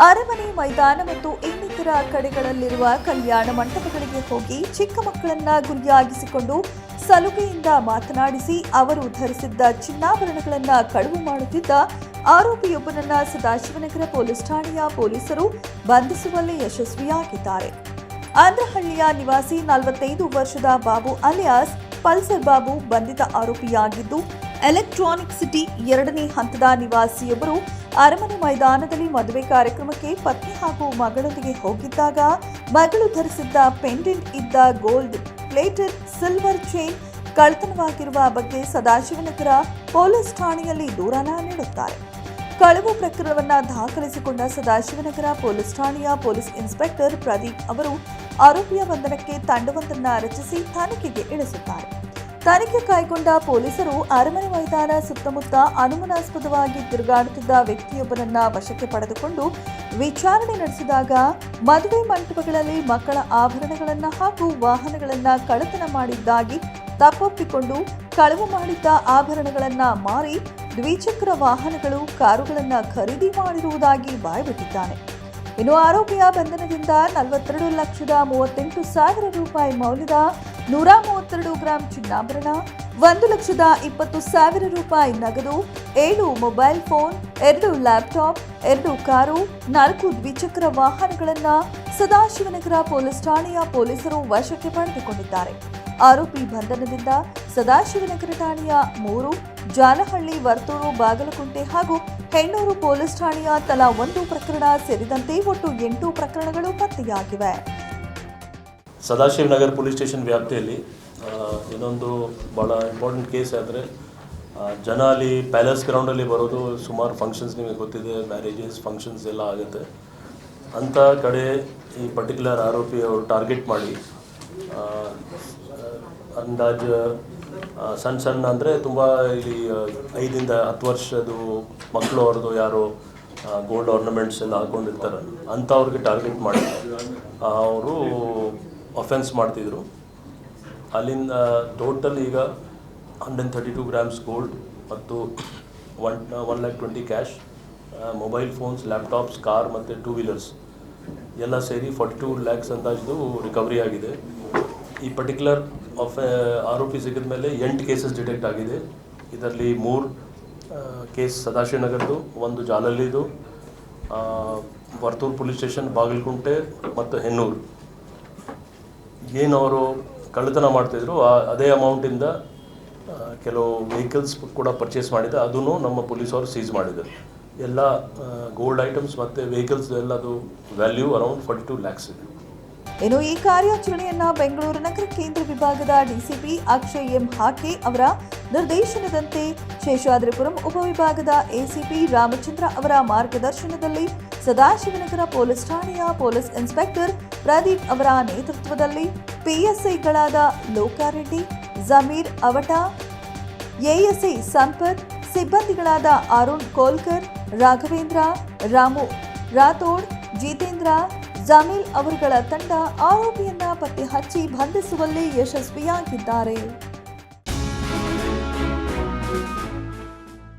ಅರಮನೆ ಮೈದಾನ ಮತ್ತು ಇನ್ನಿತರ ಕಡೆಗಳಲ್ಲಿರುವ ಕಲ್ಯಾಣ ಮಂಟಪಗಳಿಗೆ ಹೋಗಿ ಚಿಕ್ಕ ಮಕ್ಕಳನ್ನ ಗುರಿಯಾಗಿಸಿಕೊಂಡು ಸಲುಗೆಯಿಂದ ಮಾತನಾಡಿಸಿ ಅವರು ಧರಿಸಿದ್ದ ಚಿನ್ನಾಭರಣಗಳನ್ನು ಕಳವು ಮಾಡುತ್ತಿದ್ದ ಆರೋಪಿಯೊಬ್ಬನನ್ನ ಸದಾಶಿವನಗರ ಪೊಲೀಸ್ ಠಾಣೆಯ ಪೊಲೀಸರು ಬಂಧಿಸುವಲ್ಲಿ ಯಶಸ್ವಿಯಾಗಿದ್ದಾರೆ. ಆಂಧ್ರಹಳ್ಳಿಯ ನಿವಾಸಿ 45 ವರ್ಷದ ಬಾಬು ಅಲಿಯಾಸ್ ಪಲ್ಸರ್ ಬಾಬು ಬಂಧಿತ ಆರೋಪಿಯಾಗಿದ್ದು, ಎಲೆಕ್ಟ್ರಾನಿಕ್ ಸಿಟಿ 2ನೇ ಹಂತದ ನಿವಾಸಿಯೊಬ್ಬರು ಅರಮನೆ ಮೈದಾನದಲ್ಲಿ ಮದುವೆ ಕಾರ್ಯಕ್ರಮಕ್ಕೆ ಪತ್ನಿ ಹಾಗೂ ಮಗಳೊಂದಿಗೆ ಹೋಗಿದ್ದಾಗ ಮಗಳು ಧರಿಸಿದ್ದ ಪೆಂಡೆಂಟ್ ಇದ್ದ ಗೋಲ್ಡ್ ಪ್ಲೇಟೆಡ್ ಸಿಲ್ವರ್ ಚೈನ್ ಕಳ್ಳತನವಾಗಿರುವ ಬಗ್ಗೆ ಸದಾಶಿವನಗರ ಪೊಲೀಸ್ ಠಾಣೆಯಲ್ಲಿ ದೂರನ್ನ ನೀಡುತ್ತಾರೆ. ಕಳವು ಪ್ರಕರಣವನ್ನು ದಾಖಲಿಸಿಕೊಂಡ ಸದಾಶಿವನಗರ ಪೊಲೀಸ್ ಠಾಣೆಯ ಪೊಲೀಸ್ ಇನ್ಸ್ಪೆಕ್ಟರ್ ಪ್ರದೀಪ್ ಅವರು ಆರೋಪಿಯ ಬಂಧನಕ್ಕೆ ತಂಡವೊಂದನ್ನು ರಚಿಸಿ ತನಿಖೆಗೆ ಇಳಿಸುತ್ತಾರೆ. ತನಿಖೆ ಕೈಗೊಂಡ ಪೊಲೀಸರು ಅರಮನೆ ಮೈದಾನ ಸುತ್ತಮುತ್ತ ಅನುಮಾನಾಸ್ಪದವಾಗಿ ತಿರುಗಾಡುತ್ತಿದ್ದ ವ್ಯಕ್ತಿಯೊಬ್ಬನನ್ನ ವಶಕ್ಕೆ ಪಡೆದುಕೊಂಡು ವಿಚಾರಣೆ ನಡೆಸಿದಾಗ ಮದುವೆ ಮಂಟಪಗಳಲ್ಲಿ ಮಕ್ಕಳ ಆಭರಣಗಳನ್ನು ಹಾಗೂ ವಾಹನಗಳನ್ನು ಕಳ್ಳತನ ಮಾಡಿದ್ದಾಗಿ ತಪ್ಪೊಪ್ಪಿಕೊಂಡು ಕಳವು ಮಾಡಿದ್ದ ಆಭರಣಗಳನ್ನ ಮಾರಿ ದ್ವಿಚಕ್ರ ವಾಹನಗಳು, ಕಾರುಗಳನ್ನು ಖರೀದಿ ಮಾಡಿರುವುದಾಗಿ ಬಾಯ್ಬಿಟ್ಟಿದ್ದಾನೆ. ಇನ್ನು ಆರೋಪಿಯ ಬಂಧನದಿಂದ 42,38,000 ರೂಪಾಯಿ ಮೌಲ್ಯದ 132 ಗ್ರಾಂ ಚಿನ್ನಾಭರಣ, 1,20,000 ರೂಪಾಯಿ ನಗದು, 7 ಮೊಬೈಲ್ ಫೋನ್, 2 ಲ್ಯಾಪ್ಟಾಪ್, 2 ಕಾರು, 4 ದ್ವಿಚಕ್ರ ವಾಹನಗಳನ್ನು ಸದಾಶಿವನಗರ ಪೊಲೀಸ್ ಠಾಣೆಯ ಪೊಲೀಸರು ವಶಕ್ಕೆ ಪಡೆದುಕೊಂಡಿದ್ದಾರೆ. ಆರೋಪಿ ಬಂಧನದಿಂದ ಸದಾಶಿವನಗರ ಠಾಣೆಯ 3, ಜಾಲಹಳ್ಳಿ, ವರ್ತೂರು, ಬಾಗಲಕೋಟೆ ಹಾಗೂ ಹೆಣ್ಣೂರು ಪೊಲೀಸ್ ಠಾಣೆಯ ತಲಾ 1 ಪ್ರಕರಣ ಸೇರಿದಂತೆ ಒಟ್ಟು 8 ಪ್ರಕರಣಗಳು ಪತ್ತೆಯಾಗಿವೆ. ಸದಾಶಿವನಗರ ಪೊಲೀಸ್ ಸ್ಟೇಷನ್ ವ್ಯಾಪ್ತಿಯಲ್ಲಿ ಇನ್ನೊಂದು ಭಾಳ ಇಂಪಾರ್ಟೆಂಟ್ ಕೇಸ್ ಆದರೆ ಜನ ಅಲ್ಲಿ ಪ್ಯಾಲೇಸ್ ಗ್ರೌಂಡಲ್ಲಿ ಬರೋದು, ಸುಮಾರು ಫಂಕ್ಷನ್ಸ್ ನಿಮಗೆ ಗೊತ್ತಿದೆ, ಮ್ಯಾರೇಜಸ್ ಫಂಕ್ಷನ್ಸ್ ಎಲ್ಲ ಆಗುತ್ತೆ. ಅಂಥ ಕಡೆ ಈ ಪರ್ಟಿಕ್ಯುಲರ್ ಆರೋಪಿ ಅವರು ಟಾರ್ಗೆಟ್ ಮಾಡಿ ಅಂದಾಜು ಸಣ್ಣ ಅಂದರೆ ತುಂಬ ಇಲ್ಲಿ 5ರಿಂದ 10 ವರ್ಷದ ಮಕ್ಕಳು ಅವ್ರದ್ದು ಯಾರೋ ಗೋಲ್ಡ್ ಆರ್ನಮೆಂಟ್ಸ್ ಎಲ್ಲ ಹಾಕ್ಕೊಂಡಿರ್ತಾರೆ, ಅಂಥವ್ರಿಗೆ ಟಾರ್ಗೆಟ್ ಮಾಡಿ ಅವರು ಅಫೆನ್ಸ್ ಮಾಡ್ತಿದ್ರು. ಅಲ್ಲಿಂದ ಟೋಟಲ್ ಈಗ 132 ಗ್ರಾಮ್ಸ್ ಗೋಲ್ಡ್ ಮತ್ತು 1,20,000 cash, mobile phones, laptops, car ಮತ್ತು 2 ವೀಲರ್ಸ್ ಎಲ್ಲ ಸೇರಿ 42 lakhs ಅಂದಾಜು ರಿಕವರಿ ಆಗಿದೆ. ಈ ಪರ್ಟಿಕ್ಯುಲರ್ ಆರೋಪಿ ಸಿಕ್ಕಿದ ಮೇಲೆ 8 ಕೇಸಸ್ ಡಿಟೆಕ್ಟ್ ಆಗಿದೆ. ಇದರಲ್ಲಿ 3 ಕೇಸ್ ಸದಾಶಿವನಗರದ್ದು, 1 ಜಾಲಹಳ್ಳಿದು, ವರ್ತೂರು ಪೊಲೀಸ್ ಸ್ಟೇಷನ್, ಬಾಗಲಕೋಟೆ ಮತ್ತು ಹೆಣ್ಣೂರು. ಏನು ಅವರು ಕಳ್ಳತನ ಮಾಡ್ತಾಯಿದ್ರು ಅದೇ ಅಮೌಂಟಿಂದ ಕೆಲವು ವೆಹಿಕಲ್ಸ್ ಕೂಡ ಪರ್ಚೇಸ್ ಮಾಡಿದೆ, ಅದನ್ನು ನಮ್ಮ ಪೊಲೀಸವರು ಸೀಸ್ ಮಾಡಿದ್ದಾರೆ. ಎಲ್ಲ ಗೋಲ್ಡ್ ಐಟಮ್ಸ್ ಮತ್ತು ವೆಹಿಕಲ್ಸ್ ಎಲ್ಲದು ವ್ಯಾಲ್ಯೂ ಅರೌಂಡ್ 42 lakhs ಇದೆ. ಇನ್ನು ಈ ಕಾರ್ಯಾಚರಣೆಯನ್ನ ಬೆಂಗಳೂರು ನಗರ ಕೇಂದ್ರ ವಿಭಾಗದ ಡಿಸಿಪಿ ಅಕ್ಷಯ್ ಎಂ ಹಾಕೆ ಅವರ ನಿರ್ದೇಶನದಂತೆ ಶೇಷಾದ್ರಿಪುರಂ ಉಪವಿಭಾಗದ ಎಸಿಪಿ ರಾಮಚಂದ್ರ ಅವರ ಮಾರ್ಗದರ್ಶನದಲ್ಲಿ ಸದಾಶಿವನಗರ ಪೊಲೀಸ್ ಠಾಣೆಯ ಪೊಲೀಸ್ ಇನ್ಸ್ಪೆಕ್ಟರ್ ಪ್ರದೀಪ್ ಅವರ ನೇತೃತ್ವದಲ್ಲಿ ಪಿಎಸ್ಐಗಳಾದ ಲೋಕಾರೆಡ್ಡಿ, ಜಮೀರ್ ಅವಟ, ಎಎಸ್ಐ ಸಂಪತ್, ಸಿಬ್ಬಂದಿಗಳಾದ ಅರುಣ್ ಕೋಲ್ಕರ್, ರಾಘವೇಂದ್ರ, ರಾಮು ರಾಥೋಡ್, ಜಿತೇಂದ್ರ, ಜಮೀಲ್ ಅವರುಗಳ ತಂಡ ಆರೋಪಿಯನ್ನ ಪತ್ತೆ ಹಚ್ಚಿ ಬಂಧಿಸುವಲ್ಲಿ ಯಶಸ್ವಿಯಾಗಿದ್ದಾರೆ.